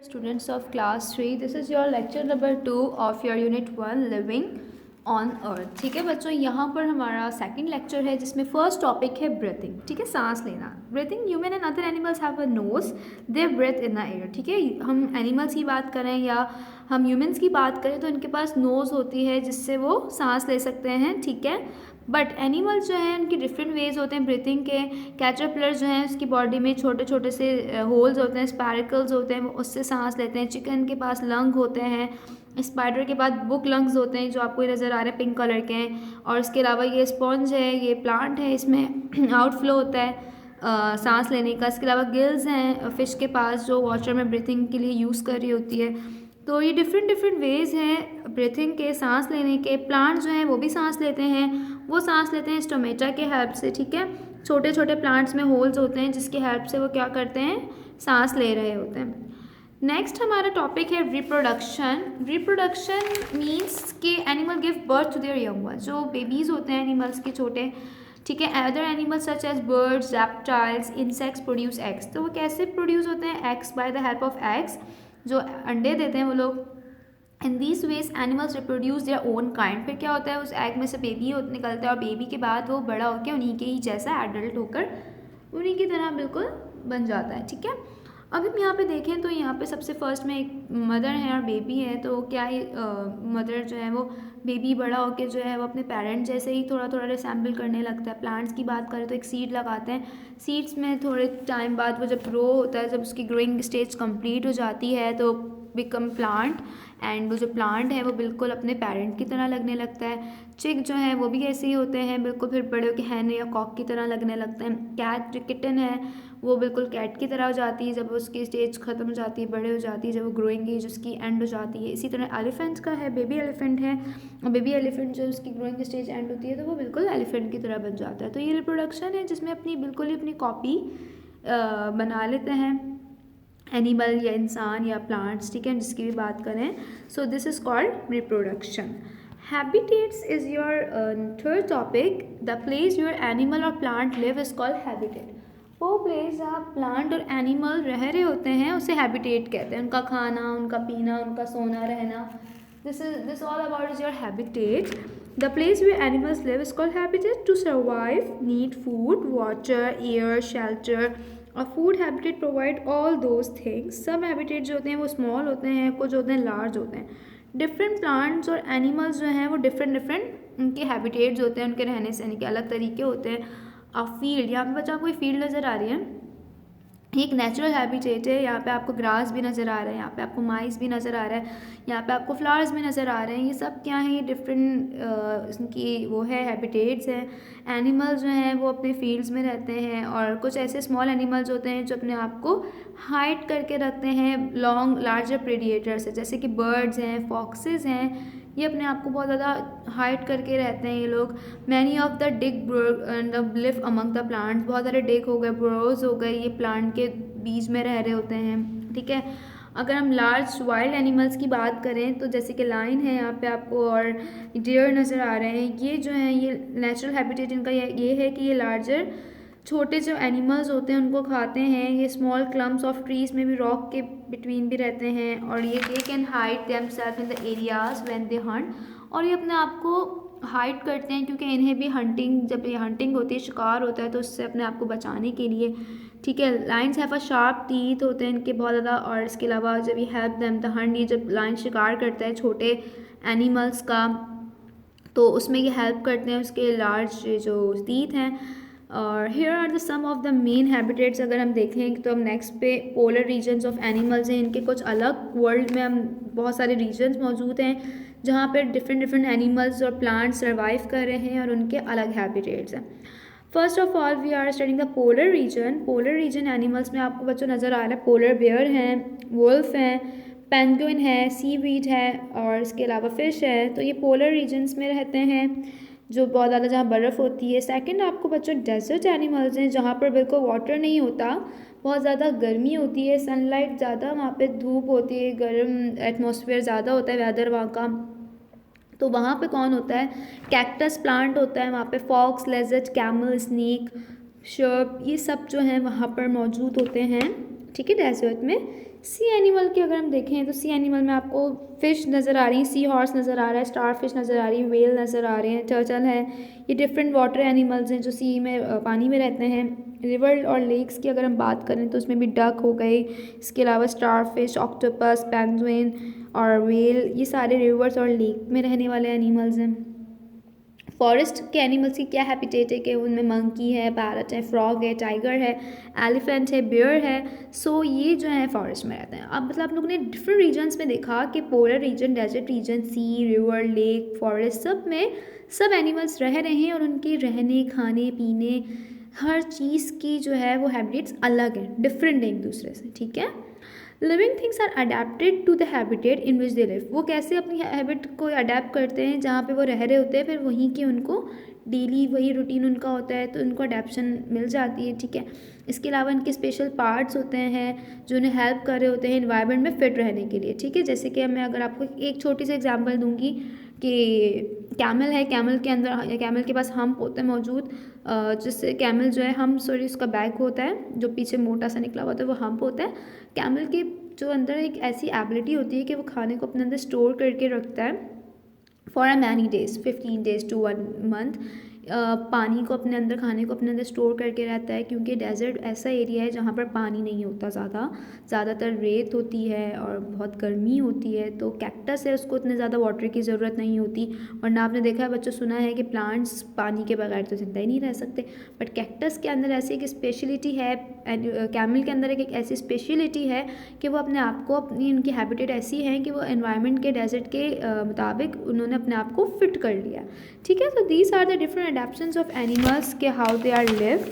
Students of class 3, this is your lecture number 2 of your unit 1 living on earth। ठीक है बच्चों, यहाँ पर हमारा सेकंड लेक्चर है जिसमें फर्स्ट टॉपिक है ब्रीथिंग। ठीक है, सांस लेना। Breathing, human and other animals have a nose, they breathe in the air. ठीक है, हम एनिमल्स की बात करें या हम ह्यूमंस की बात करें तो इनके पास नोज़ होती है जिससे वो सांस ले सकते हैं। ठीक है, बट एनिमल्स जो हैं उनकी डिफरेंट वेज होते हैं ब्रीथिंग के। कैटरपिलर जो हैं उसकी बॉडी में छोटे छोटे से होल्स होते हैं, स्पाइरकल्स होते हैं, वो उससे सांस लेते हैं। चिकन के पास लंग होते हैं। स्पाइडर के बाद बुक लंग्स होते हैं जो आपको नज़र आ रहे हैं, पिंक कलर के हैं। और इसके अलावा ये स्पॉन्ज है, ये प्लांट है, इसमें आउटफ्लो होता है सांस लेने का। इसके अलावा गिल्स हैं फ़िश के पास जो वाटर में ब्रीथिंग के लिए यूज़ कर रही होती है। तो ये डिफरेंट वेज़ हैं ब्रीथिंग के, सांस लेने के। प्लांट जो हैं वो भी सांस लेते हैं, वो सांस लेते हैं स्टोमेटा के हेल्प से। ठीक है, छोटे छोटे प्लांट्स में होल्स होते हैं जिसकी हेल्प से वो क्या करते हैं, सांस ले रहे होते हैं। नेक्स्ट हमारा टॉपिक है रिप्रोडक्शन। रिप्रोडक्शन मीन्स कि animal give birth to their young ones. जो बेबीज़ होते हैं एनिमल्स के छोटे, ठीक है, other animals such as birds, reptiles, insects produce eggs. तो वो कैसे प्रोड्यूस होते हैं, eggs, by the help of eggs, जो अंडे देते हैं वो लोग। In this ways animals reproduce their own kind. फिर क्या होता है, उस एग में से बेबी निकलता है और बेबी के बाद वो बड़ा होकर उन्हीं के ही जैसा एडल्ट होकर उन्हीं की तरह बिल्कुल बन जाता है। ठीक है, अब हम यहाँ पे देखें तो यहाँ पे सबसे फर्स्ट में एक मदर है और बेबी है। तो क्या है, मदर जो है वो बेबी बड़ा होकर जो है वो अपने पेरेंट जैसे ही थोड़ा थोड़ा रिसेंबल करने लगता है। प्लांट्स की बात करें तो एक सीड लगाते हैं, सीड्स में थोड़े टाइम बाद वो जब ग्रो होता है, जब उसकी ग्रोइंग स्टेज कंप्लीट हो जाती है तो बिकम प्लांट। एंड वो जो प्लांट है वो बिल्कुल अपने पेरेंट की तरह लगने लगता है। चिक जो है वो भी ऐसे ही होते हैं बिल्कुल, फिर बड़े होकर हैन या कॉक की तरह लगने लगते हैं। कैट जो किटन है वो बिल्कुल कैट की तरह हो जाती है जब उसकी स्टेज ख़त्म हो जाती है, बड़े हो जाती है, जब वो ग्रोइंग एज उसकी एंड हो जाती है। इसी तरह एलिफेंट्स का है, बेबी एलिफेंट है, और बेबी एलिफेंट जो उसकी ग्रोइंग स्टेज एंड होती है तो वो बिल्कुल एलिफेंट की तरह बन जाता है। तो ये रिप्रोडक्शन है जिसमें अपनी बिल्कुल ही अपनी कॉपी बना लेते हैं एनिमल या इंसान या प्लांट्स। ठीक है, जिसकी भी बात करें, so this is called reproduction. Habitats is your third topic. The place your animal और plant live is called habitat. वो प्लेस जहाँ प्लांट और एनिमल रह रहे होते हैं उसे हैबिटेट कहते हैं। उनका खाना, उनका पीना, उनका सोना, रहना, this all about is your habitat. The place where animals live is called habitat. To survive need food, water, air, shelter. और food habitat provide all those things. सब हैबिटेट जो होते हैं वो स्मॉल होते हैं, कुछ होते हैं लार्ज होते हैं। डिफरेंट प्लांट्स और एनिमल्स जो हैं वो डिफरेंट उनके हैबिटेट्स होते हैं, उनके रहने सहने के अलग तरीके होते हैं। अब फील्ड, यहाँ पे बच्चा कोई फील्ड नज़र आ रही है, एक नेचुरल हैबिटेट है। यहाँ पे आपको ग्रास भी नज़र आ रहा है, यहाँ पे आपको माइस भी नज़र आ रहा है, यहाँ पे आपको फ्लावर्स भी नज़र आ रहे हैं। ये सब क्या है, ये डिफरेंट इनकी वो है हैबिटेट्स हैं। एनिमल्स जो हैं वो अपने फील्ड्स में रहते हैं, और कुछ ऐसे स्मॉल एनिमल्स होते हैं जो अपने आप को हाइड करके रखते हैं लॉन्ग लार्जर प्रेडिएटर से, जैसे कि बर्ड्स हैं, फॉक्सेस हैं, ये अपने आप को बहुत ज़्यादा हाइड करके रहते हैं ये लोग। Many of the dig live among the plants. बहुत सारे डिग हो गए, ब्रोज हो गए, ये प्लांट के बीच में रह रहे होते हैं। ठीक है, अगर हम लार्ज वाइल्ड एनिमल्स की बात करें तो जैसे कि लाइन है यहाँ पे आपको, और डियर नज़र आ रहे हैं, ये जो हैं ये नेचुरल हैबिटेट इनका ये है कि ये लार्जर छोटे जो एनिमल्स होते हैं उनको खाते हैं। ये स्मॉल क्लम्स ऑफ ट्रीज़ में भी, रॉक के बिटवीन भी रहते हैं, और ये they can hide themselves in the areas when they hunt. और ये अपने आप को हाइड करते हैं क्योंकि इन्हें भी हंटिंग, जब ये हंटिंग होती है, शिकार होता है, तो उससे अपने आप को बचाने के लिए। ठीक है, lines have a sharp teeth होते हैं इनके बहुत ज़्यादा, और इसके अलावा जब ये हेल्प देम द हंट, ये जब लाइन शिकार करता है छोटे एनिमल्स का तो उसमें ये हेल्प करते हैं, उसके लार्ज जो टीथ हैं। और here are the some of the main habitats. अगर हम देखें तो हम नेक्स्ट पे पोलर रीजन्स ऑफ एनिमल्स हैं, इनके कुछ अलग वर्ल्ड में हम बहुत सारे रीजन्स मौजूद हैं जहाँ पर डिफरेंट एनिमल्स और प्लांट्स सर्वाइव कर रहे हैं और उनके अलग हैबिटेट्स हैं। First of all we are studying the polar region. Polar region animals में आपको बच्चों नज़र आ रहा है, पोलर बेयर हैं, वुल्फ हैं, पेंगुइन है, सीवीड है, और इसके अलावा फ़िश है। तो ये पोलर रीजन्स में रहते हैं जो बहुत ज़्यादा जहाँ बर्फ़ होती है। सेकंड आपको बच्चों डेजर्ट एनिमल्स हैं जहाँ पर बिल्कुल वाटर नहीं होता, बहुत ज़्यादा गर्मी होती है, सनलाइट ज़्यादा, वहाँ पे धूप होती है, गर्म एटमॉस्फेयर ज़्यादा होता है वेदर वहाँ का। तो वहाँ पे कौन होता है, कैक्टस प्लांट होता है वहाँ पे, फॉक्स, लेजर्ड, कैमल, स्नेक, शर्प, ये सब जो हैं वहाँ पर मौजूद होते हैं। ठीक है, डेजर्ट में सी एनिमल की अगर हम देखें तो सी एनिमल में आपको फ़िश नज़र आ रही है, सी हॉर्स नज़र आ रहा है, स्टार फिश नज़र आ रही है, वेल नज़र आ रहे हैं, टर्टल है। ये डिफरेंट वाटर एनिमल्स हैं जो सी में पानी में रहते हैं। रिवर और लेक्स की अगर हम बात करें तो उसमें भी डक हो गई, इसके अलावा स्टार फिश, ऑक्टोपस, पेंगुइन और वेल, ये सारे रिवर्स और लेक में रहने वाले एनिमल्स हैं। फॉरेस्ट के एनिमल्स की क्या हैबिटेट है कि उनमें मंकी है, पैरट है, फ्रॉग है, टाइगर है, एलिफेंट है, बियर है। सो ये जो है फॉरेस्ट में रहते हैं। अब मतलब आप लोगों ने डिफरेंट रीजन्स में देखा कि पोलर रीजन, डेजर्ट रीजन, सी, रिवर, लेक, फॉरेस्ट, सब में सब एनिमल्स रह रहे हैं और उनके रहने, खाने, पीने, हर चीज़ की जो है वो हैबिटेट्स अलग हैं, डिफरेंट है एक दूसरे से, ठीक है। Living things are adapted to the habitat in which they live. वो कैसे अपनी हैबिट को अडेप्ट करते हैं, जहाँ पे वो रह रहे होते हैं, फिर वहीं के उनको डेली वही रूटीन उनका होता है तो उनको अडेप्शन मिल जाती है, ठीक है। इसके अलावा इनके स्पेशल पार्ट्स होते हैं जो उन्हें हेल्प कर रहे होते हैं इन्वायरमेंट में फिट रहने के लिए, ठीक है। जैसे कि मैं अगर आपको एक छोटी सी एग्जांपल दूंगी कि कैमल है, कैमल के अंदर, कैमल के पास हम्प होते हैं मौजूद, जिससे कैमल जो है हम सॉरी उसका बैक होता है जो पीछे मोटा सा निकला हुआ होता है, वो हम्प होता है। कैमल के जो अंदर एक ऐसी एबिलिटी होती है कि वो खाने को अपने अंदर स्टोर करके रखता है for a many days, 15 days to 1 month। पानी को अपने अंदर, खाने को अपने अंदर स्टोर करके रहता है, क्योंकि डेजर्ट ऐसा एरिया है जहाँ पर पानी नहीं होता ज़्यादातर रेत होती है और बहुत गर्मी होती है। तो कैक्टस है, उसको उतने ज़्यादा वाटर की ज़रूरत नहीं होती। वरना आपने देखा है बच्चों, सुना है कि प्लांट्स पानी के बगैर तो जिंदा ही नहीं रह सकते, बट कैक्टस के अंदर ऐसी एक स्पेशलिटी है, कैमल के अंदर एक ऐसी स्पेशलिटी है कि वो अपने आप को, अपनी उनकी हैबिटेट ऐसी है कि वो एनवायरनमेंट के, डेजर्ट के मुताबिक उन्होंने अपने आप को फिट कर लिया, ठीक है। तो these are the different adaptations of animals के how they are live.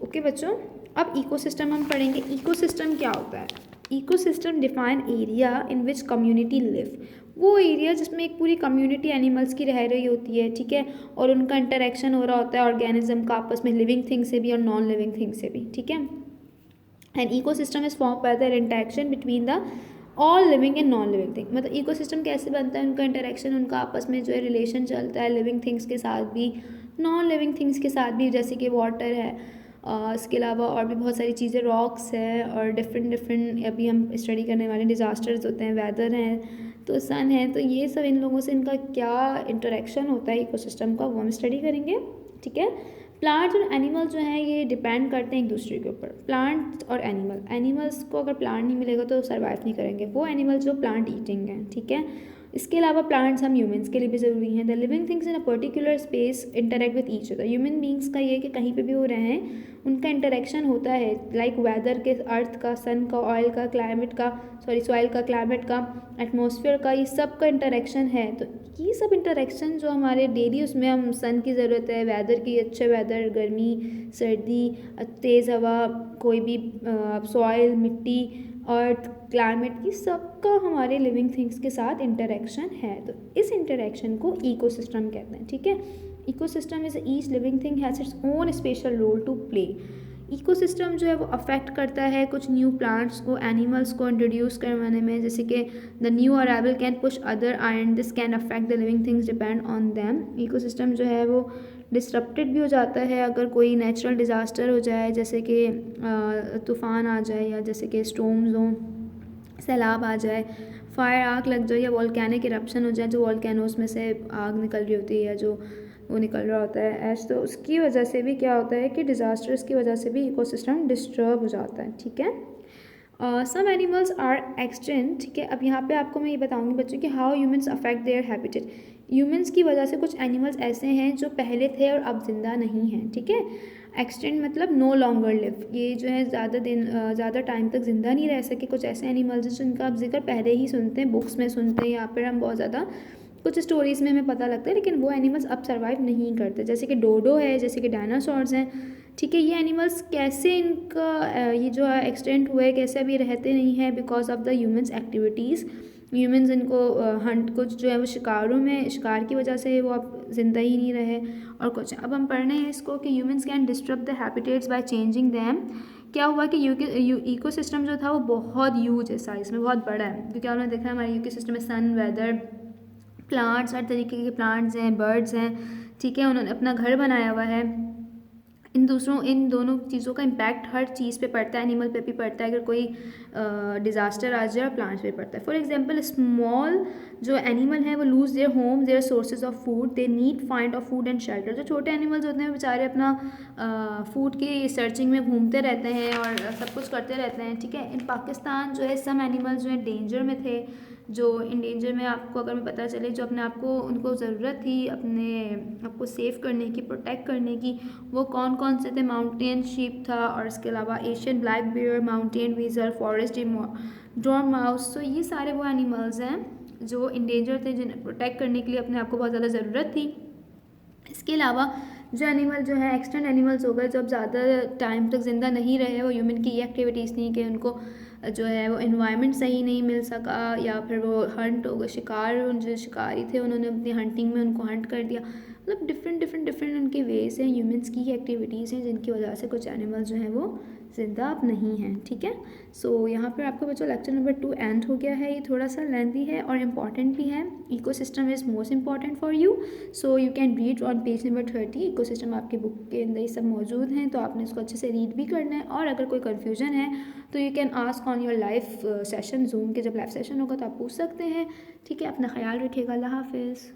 Okay बच्चों, अब इकोसिस्टम हम पढ़ेंगे। इकोसिस्टम क्या होता है? Ecosystem define area in which community live. वो एरिया जिसमें एक पूरी कम्युनिटी एनिमल्स की रह रही होती है, ठीक है, और उनका इंटरेक्शन हो रहा होता है ऑर्गेनिज्म का आपस में, लिविंग थिंग से भी और नॉन लिविंग थिंग से भी, ठीक है। And ecosystem is form by the interaction between the all living and non living thing. मतलब इकोसिस्टम कैसे बनता है? उनका इंटरेक्शन, उनका आपस में जो है रिलेशन चलता है लिविंग थिंग्स के साथ भी, नॉन लिविंग थिंग्स के साथ भी, जैसे कि वाटर है, इसके अलावा और भी बहुत सारी चीज़ें, रॉक्स है, और डिफरेंट अभी हम स्टडी करने वाले डिज़ास्टर्स होते हैं, वेदर हैं, तो सन है, तो ये सब इन लोगों से इनका क्या इंटरेक्शन होता है इकोसिस्टम का, वो हम स्टडी करेंगे, ठीक है। प्लांट्स और एनिमल जो हैं ये डिपेंड करते हैं एक दूसरे के ऊपर। प्लांट्स और एनिमल्स को अगर प्लांट नहीं मिलेगा तो सर्वाइव नहीं करेंगे, वो एनिमल जो प्लांट ईटिंग हैं, ठीक है। इसके अलावा प्लांट्स हम ह्यूमंस के लिए भी ज़रूरी हैं। The living things in a particular space interact with each other. Human beings का ये कि कहीं पे भी हो रहे हैं उनका इंटरेक्शन होता है, लाइक वेदर के, अर्थ का, सन का, ऑयल का, क्लाइमेट का, सॉइल का, क्लाइमेट का, एटमॉस्फेयर का, ये सब का इंटरेक्शन है। तो ये सब इंटरेक्शन जो हमारे डेली, उसमें हम सन की ज़रूरत है, वेदर की, अच्छे वेदर, गर्मी, सर्दी, तेज़ हवा, कोई भी सॉइल, मिट्टी, अर्थ, क्लाइमेट की, सबका हमारे लिविंग थिंग्स के साथ इंटरेक्शन है। तो इस इंटरेक्शन को इकोसिस्टम कहते हैं, ठीक है। Ecosystem is each living thing has its own special role to play. Ecosystem जो है वो अफेक्ट करता है कुछ न्यू प्लांट्स को, एनिमल्स को इंट्रोड्यूस करवाने में, जैसे कि the new arrival can push other and this can affect the living things depend on them. Ecosystem जो है वो डिसरप्टेड भी हो जाता है अगर कोई नेचुरल डिज़ास्टर हो जाए, जैसे कि तूफ़ान आ जाए, या जैसे कि स्टॉर्म्स हों, सैलाब आ जाए, फायर, आग लग जाए, या वॉल्केनिक इरप्शन हो जाए, जो वॉल्केनोस में से आग निकल रही होती है, या जो वो निकल रहा होता है ऐश, तो उसकी वजह से भी क्या होता है कि डिज़ास्टर्स की वजह से भी इकोसिस्टम डिस्टर्ब हो जाता है, ठीक है। सम एनिमल्स आर एक्सटिंक्ट, ठीक है। अब यहाँ पे आपको मैं ये बताऊँगी बच्चों कि how humans affect their habitat. Humans की वजह से कुछ एनिमल्स ऐसे हैं जो पहले थे और अब जिंदा नहीं हैं, ठीक है। एक्सटेंट मतलब नो लॉन्गर लिव, ये जो है ज़्यादा टाइम तक ज़िंदा नहीं रह सके। कुछ ऐसे एनिमल्स हैं जिनका आप जिक्र पहले ही सुनते हैं, बुक्स में सुनते हैं, या फिर हम बहुत ज़्यादा कुछ स्टोरीज़ में हमें पता लगता है, लेकिन वो एनिमल्स अब सर्वाइव नहीं करते, जैसे कि डोडो है, जैसे कि डायनासोर्स हैं, ठीक है। ये एनिमल्स कैसे, इनका ये जो है एक्सटेंट हुए, कैसे अभी रहते नहीं हैं? Because of the humans activities. Humans इनको हंट, कुछ जो है वो शिकार की वजह से वो अब जिंदा ही नहीं रहे। और कुछ अब हम पढ़ रहे हैं इसको कि humans can disturb the habitats by changing them. क्या हुआ कि इकोसिस्टम जो था वो बहुत ह्यूज है, साइज में बहुत बड़ा है, क्योंकि आपने देखा है हमारे इकोसिस्टम में सन, वेदर, प्लांट्स, हर तरीके के प्लांट्स हैं, बर्ड्स हैं, ठीक है, उन्होंने अपना घर बनाया हुआ है। इन दोनों चीज़ों का इम्पैक्ट हर चीज़ पे पड़ता है, एनिमल पे भी पड़ता है, अगर कोई डिज़ास्टर आ जाए, और प्लांट्स पे पड़ता है। फॉर एग्जांपल स्मॉल जो एनिमल है वो lose their home, their sources of food, they need find of food and shelter. जो छोटे एनिमल्स होते हैं बेचारे अपना फूड की सर्चिंग में घूमते रहते हैं और सब कुछ करते रहते हैं, ठीक है। इन पाकिस्तान जो है सम एनिमल्स जो है डेंजर में थे, जो इन डेंजर में आपको अगर मैं पता चले, जो अपने आप को उनको ज़रूरत थी अपने आप को सेव करने की, प्रोटेक्ट करने की, वो कौन कौन से थे? माउंटेन शीप था, और इसके अलावा Asian black bear, mountain weasel, forest dormouse. तो ये सारे वो एनिमल्स हैं जो इंडेंजर थे, जिन्हें प्रोटेक्ट करने के लिए अपने आप को बहुत ज़्यादा ज़रूरत थी। इसके अलावा जो एनिमल जो है एक्सटेंट एनिमल्स हो गए, जो अब ज़्यादा टाइम तक ज़िंदा नहीं रहे, वो ह्यूमन की ये एक्टिविटीज़ थी कि उनको जो है वो इन्वायरमेंट सही नहीं मिल सका, या फिर वो हंट हो गए, शिकार, जो शिकारी थे उन्होंने अपनी हंटिंग में उनको हंट कर दिया। मतलब डिफरेंट उनके वेज हैं, ह्यूमंस की एक्टिविटीज़ हैं, जिनकी वजह से कुछ एनिमल्स जो हैं वो ज़िंदा अब नहीं हैं, ठीक है। सो यहाँ पर आपका बच्चों लेक्चर नंबर 2 एंड हो गया है। ये थोड़ा सा लेंथी है और इम्पॉर्टेंट भी है। Ecosystem is most important for you, so you can read on page number 30। Ecosystem आपकी बुक के अंदर ये सब मौजूद हैं, तो आपने इसको अच्छे से रीड भी करना है। और अगर कोई कन्फ्यूजन है तो you can ask on your live session, zoom के जब लाइव सेशन होगा तो आप पूछ सकते हैं, ठीक है। अपना ख्याल रखिएगा, अल्लाह हाफिज़।